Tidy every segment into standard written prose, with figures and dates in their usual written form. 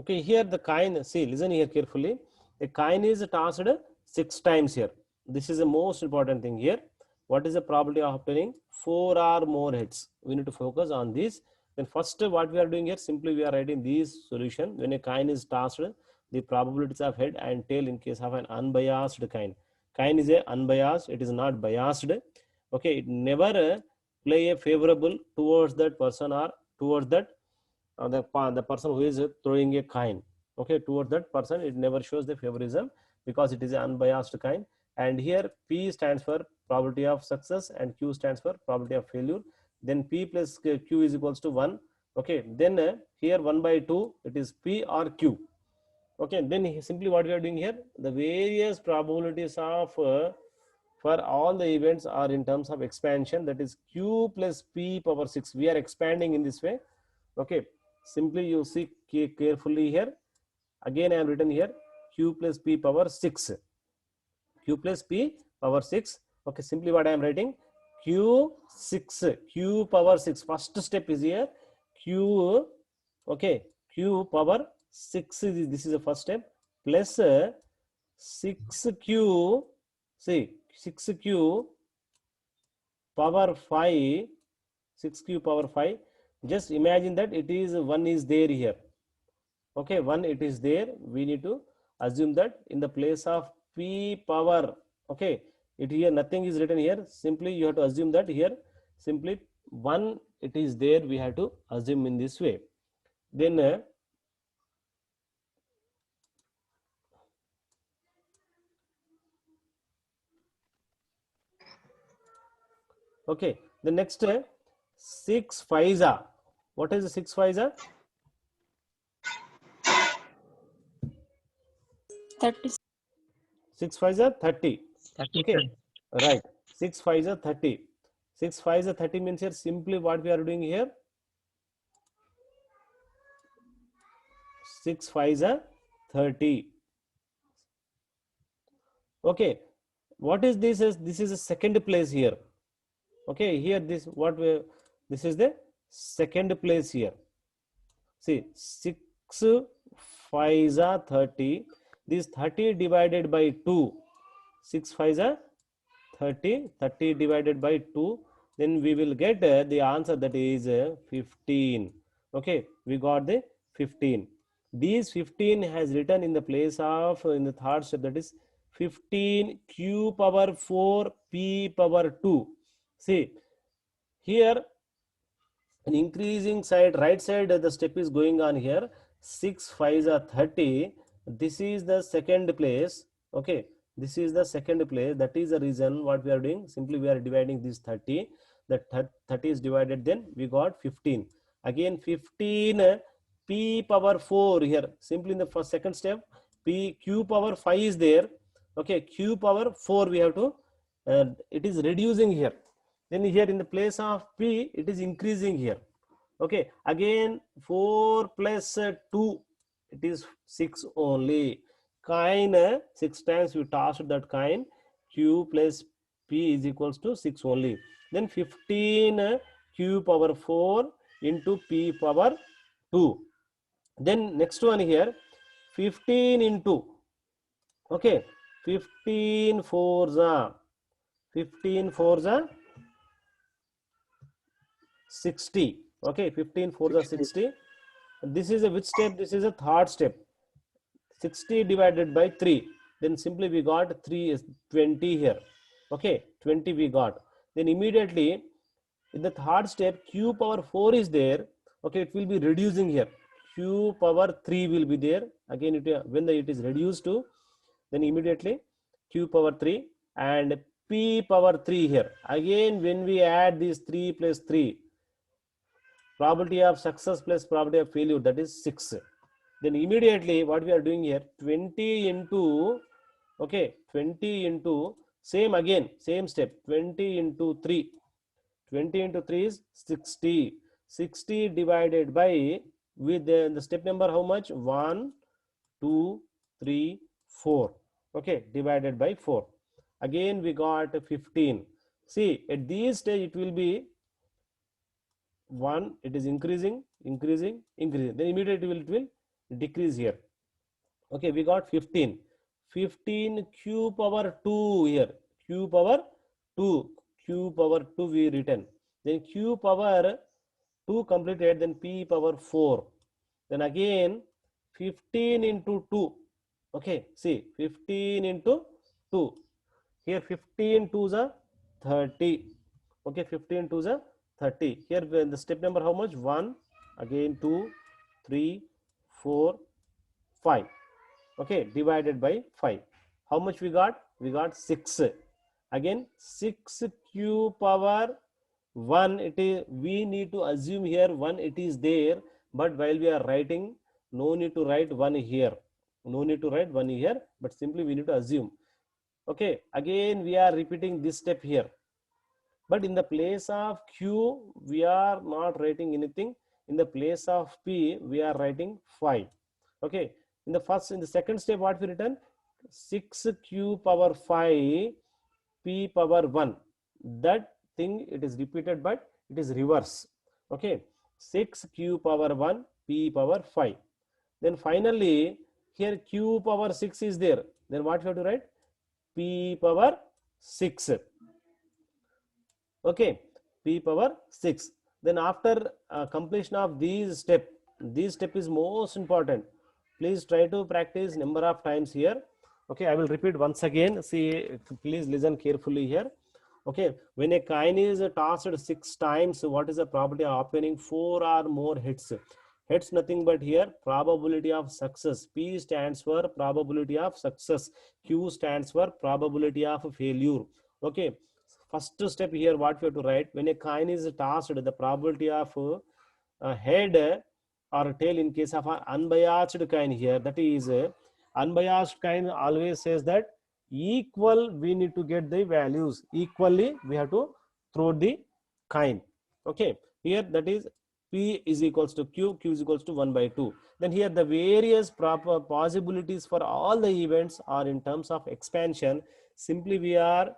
Okay, here the coin, see, listen here carefully. A coin is tossed 6 times here. This is the most important thing here. What is the probability of obtaining 4 or more heads? We need to focus on this. Then first what we are doing here, simply we are writing this solution. When a coin is tossed, the probabilities of head and tail in case of an unbiased coin. Coin is a unbiased, it is not biased. Okay, it never play a favorable towards that person or towards that the person who is throwing a coin. Okay, towards that person it never shows the favorism because it is an unbiased coin. And here P stands for probability of success and Q stands for probability of failure. Then P plus Q is equals to 1. Okay, then here 1 by 2 it is P or Q. Okay, then simply what we are doing here, the various probabilities of for all the events are in terms of expansion, that is Q plus P power 6. We are expanding in this way. Okay, simply you see carefully here. Again I am written here Q plus P power 6. Q plus P power 6. Okay, simply what I am writing, Q6, Q power 6. First step is here Q. Okay, Q power 6 is this is the first step, plus 6Q. See, 6Q power 5. 6Q power 5. Just imagine that it is 1 is there here. Okay, 1 it is there. We need to assume that in the place of P power. Okay, it here nothing is written here. Simply you have to assume that here simply 1 it is there. We have to assume in this way. Then okay, the next 6 5s are. What is the 6 5s are? 30. 6 5s are 30. 30. Okay, right. 6 5s are 30. 6 5s are 30 means here simply what we are doing here, 6 5s are 30. Okay, what is this? This is a second place here. Okay, here this what we, this is the second place here. See, 6 5s are 30. This 30 divided by 2. 6 5s are 30. 30 divided by 2. Then we will get the answer, that is 15. Okay, we got the 15. These 15 has written in the place of in the third step, that is 15 Q power 4 P power 2. See, here an increasing side, right side the step is going on here. 6 5s are 30. This is the second place. Okay, this is the second place. That is the reason what we are doing, simply we are dividing this 30. That 30 is divided, then we got 15. Again 15 P power 4 here. Simply in the first second step P Q power 5 is there. Okay, Q power 4 we have to it is reducing here. Then here in the place of P it is increasing here. Okay, again 4 plus 2 it is 6 only. Coin 6 times we tossed that coin. Q plus P is equals to 6 only. Then 15 Q power 4 into P power 2. Then next one here 15 into, okay, 15 fours are 60. Okay, 15 fours are 60. This is a which step? This is a third step. 60 divided by 3. Then simply we got 3 is 20 here. Okay, 20 we got. Then immediately in the third step Q power 4 is there. Okay, it will be reducing here. Q power 3 will be there. Again when it is reduced to, then immediately Q power 3 and P power 3 here. Again when we add these 3 plus 3, probability of success plus probability of failure, that is 6. Then immediately what we are doing here, 20 into, okay, 20 into same again same step, 20 into 3. 20 into 3 is 60. 60 divided by, with the step number how much, 1 2 3 4. Okay, divided by 4. Again we got 15. See, at this stage it will be 1, it is increasing, then immediately it will decrease here. Okay, we got 15. 15 q power 2 here. Q power 2. Q power 2 we written. Then q power 2 completed. Then p power 4. Then again 15 into 2. Okay, see 15 into 2. Here 15 to the 30. Okay, 15 to the 30. Here the step number how much? 1, again 2, 3, 4, 5. Okay, divided by 5. How much we got? We got 6. Again 6 q power 1, it is, we need to assume here 1 it is there, but while we are writing, no need to write 1 here, no need to write 1 here, but simply we need to assume. Okay, again we are repeating this step here, but in the place of q we are not writing anything. In the place of p we are writing 5. Okay, in the second step what we written? 6 q power 5 p power 1. That thing it is repeated, but it is reverse. Okay, 6 q power 1 p power 5. Then finally here q power 6 is there, then what we have to write? P power 6. Okay, p power 6. Then after completion of these step is most important. Please try to practice number of times here. Okay, I will repeat once again. See, please listen carefully here. Okay, when a coin is tossed 6 times, what is the probability of obtaining 4 or more hits? Hits nothing but here probability of success. P stands for probability of success. Q stands for probability of failure. Okay, first step here what we have to write? When a coin is tossed, the probability of head or tail in case of an unbiased coin here, that is unbiased coin always says that equal, we need to get the values equally, we have to throw the coin. Okay, here that is p is equals to q, q is equals to 1 by 2. Then here the various proper possibilities for all the events are in terms of expansion. Simply we are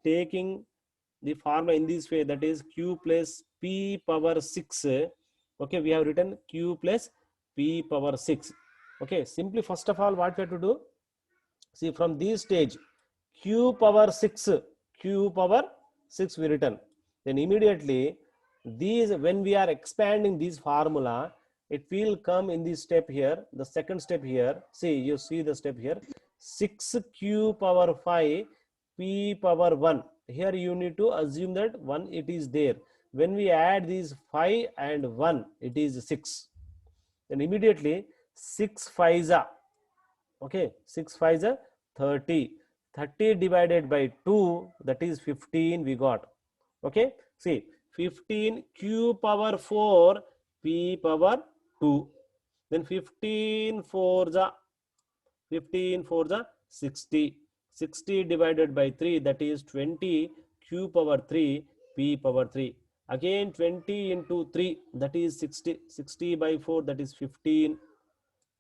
taking the formula in this way, that is q plus p power 6. Okay, we have written q plus p power 6. Okay, simply first of all what we have to do? See, from this stage q power 6, q power 6 we written. Then immediately these, when we are expanding this formula, it will come in this step here, the second step here. See, you see the step here, 6 q power 5 p power 1. Here you need to assume that 1 it is there. When we add these 5 and 1, it is 6. Then immediately 6 5s are, okay, 6 5s are 30. 30 divided by 2, that is 15 we got. Okay, see, 15 q power 4 p power 2. Then 15 4 the 15 4 the 60. 60 divided by 3, that is 20 q power 3 p power 3. Again 20 into 3, that is 60. 60 by 4, that is 15.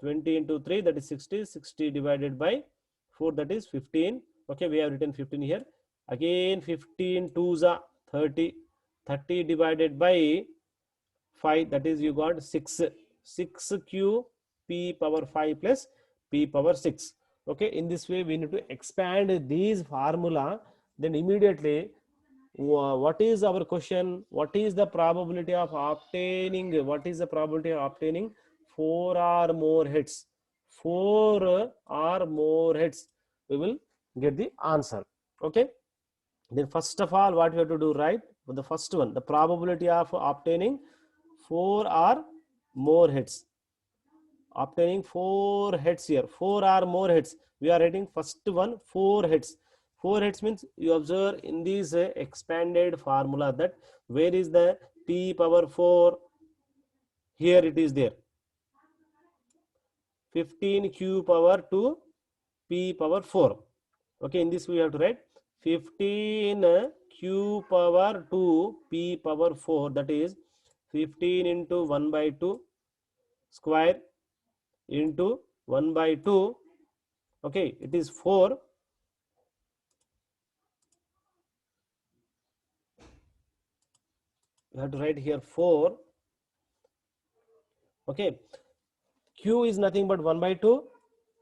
20 into 3, that is 60. 60 divided by 4, that is 15. Okay, we have written 15 here. Again 15 to the 30. 30 divided by 5, that is you got 6. 6 q p power 5 plus p power 6. Okay, in this way we need to expand these formula. Then immediately what is our question? What is the probability of obtaining, what is the probability of obtaining 4 or more hits? 4 or more hits, we will get the answer. Okay, then first of all what we have to do, right? The first one, the probability of obtaining 4 or more hits. Obtaining 4 hits here, 4 or more hits. We are writing first one 4 hits. 4 hits means you observe in this expanded formula that where is the p power 4? Here it is there. 15 q power 2 p power 4. Okay, in this we have to write 15 q power 2 p power 4, that is 15 into 1 by 2 square into 1 by 2. Okay, it is 4. You have to write here 4. Okay, Q is nothing but 1 by 2,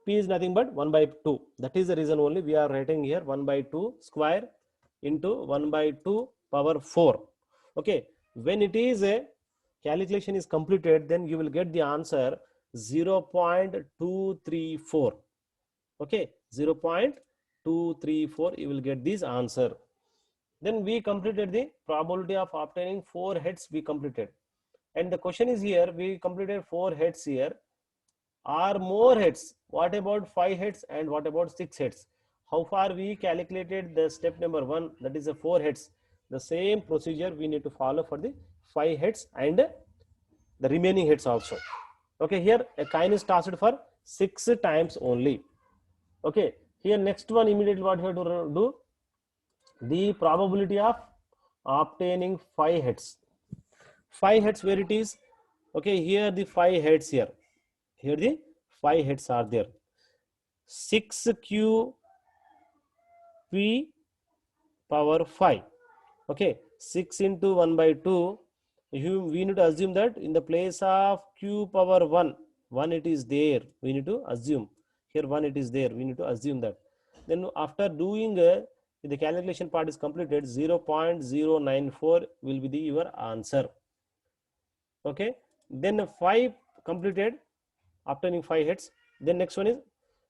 P is nothing but 1 by 2. That is the reason only we are writing here 1 by 2 square into 1 by 2 power 4. Okay, when it is a calculation is completed, then you will get the answer 0.234. Okay, 0.234 you will get this answer. Then we completed the probability of obtaining 4 heads we completed. And the question is here, we completed 4 heads here. Are more heads? What about 5 heads and what about 6 heads? How far we calculated the step number 1, that is the 4 heads. The same procedure we need to follow for the 5 heads and the remaining heads also. Okay, here a coin is tossed for 6 times only. Okay, here next one immediately what we have to do, the probability of obtaining 5 heads. 5 heads where it is? Okay, here the 5 heads here. Here the 5 heads are there. 6q p power 5. Okay, 6 into 1 by 2. We need to assume that in the place of q power 1 it is there. We need to assume here 1 it is there. We need to assume that. Then after doing the calculation part is completed, 0.094 will be your answer. Okay, then 5 completed, obtaining 5 heads. Then next one is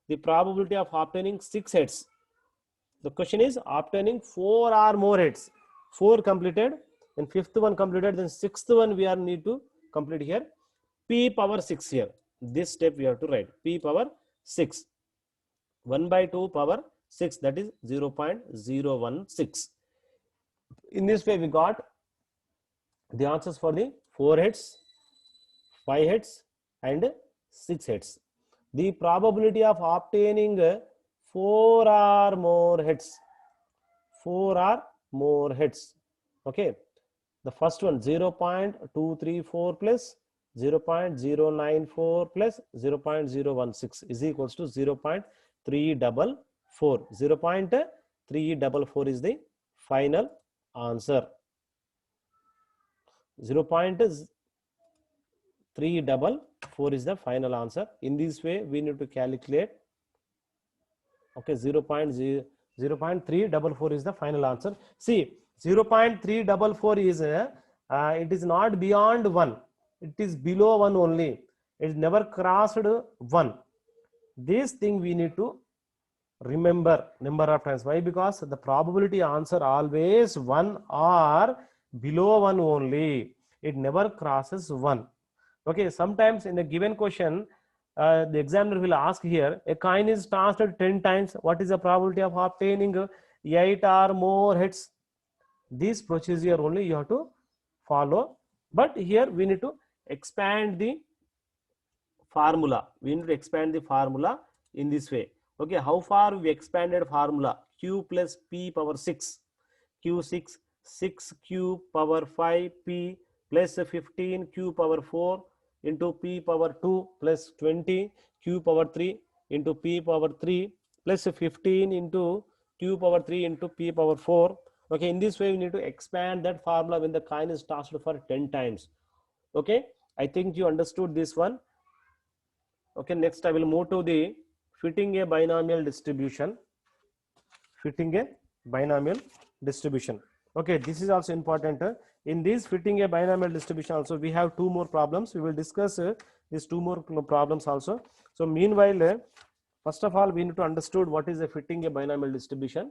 the probability of obtaining 6 heads. The question is obtaining 4 or more heads. 4 completed, and 5th one completed, then 6th one we are need to complete here. P power 6 here. This step we have to write. P power 6. 1 by 2 power 6, that is 0.016. In this way we got the answers for the 4 heads, 5 heads and 6 heads. The probability of obtaining 4 or more heads. 4 or more heads. Okay. The first one 0.234 plus 0.094 plus 0.016 is equals to 0.344. 0.344 is the final answer. 0.344 is the final answer. In this way we need to calculate. Okay, 0.344 is the final answer. See, 0.344 is it is not beyond 1. It is below 1 only. It never crossed 1. This thing we need to remember number of times. Why? Because the probability answer always 1 or below 1 only. It never crosses 1. Okay, sometimes in a given question, the examiner will ask here, a coin is tossed 10 times. What is the probability of obtaining 8 or more heads? This procedure only you have to follow. But here we need to expand the formula. We need to expand the formula in this way. Okay, how far we expanded formula? Q plus P power 6. Q6, 6Q power 5P plus 15 Q power 4 into P power 2 plus 20 Q power 3 into P power 3 plus 15 into Q power 3 into P power 4. Okay, in this way we need to expand that formula when the coin is tossed for 10 times. Okay, I think you understood this one. Okay, next I will move to the fitting a binomial distribution. Fitting a binomial distribution. Okay, this is also important. In this fitting a binomial distribution also we have 2 more problems. We will discuss these 2 more problems also. So meanwhile, first of all we need to understood what is a fitting a binomial distribution.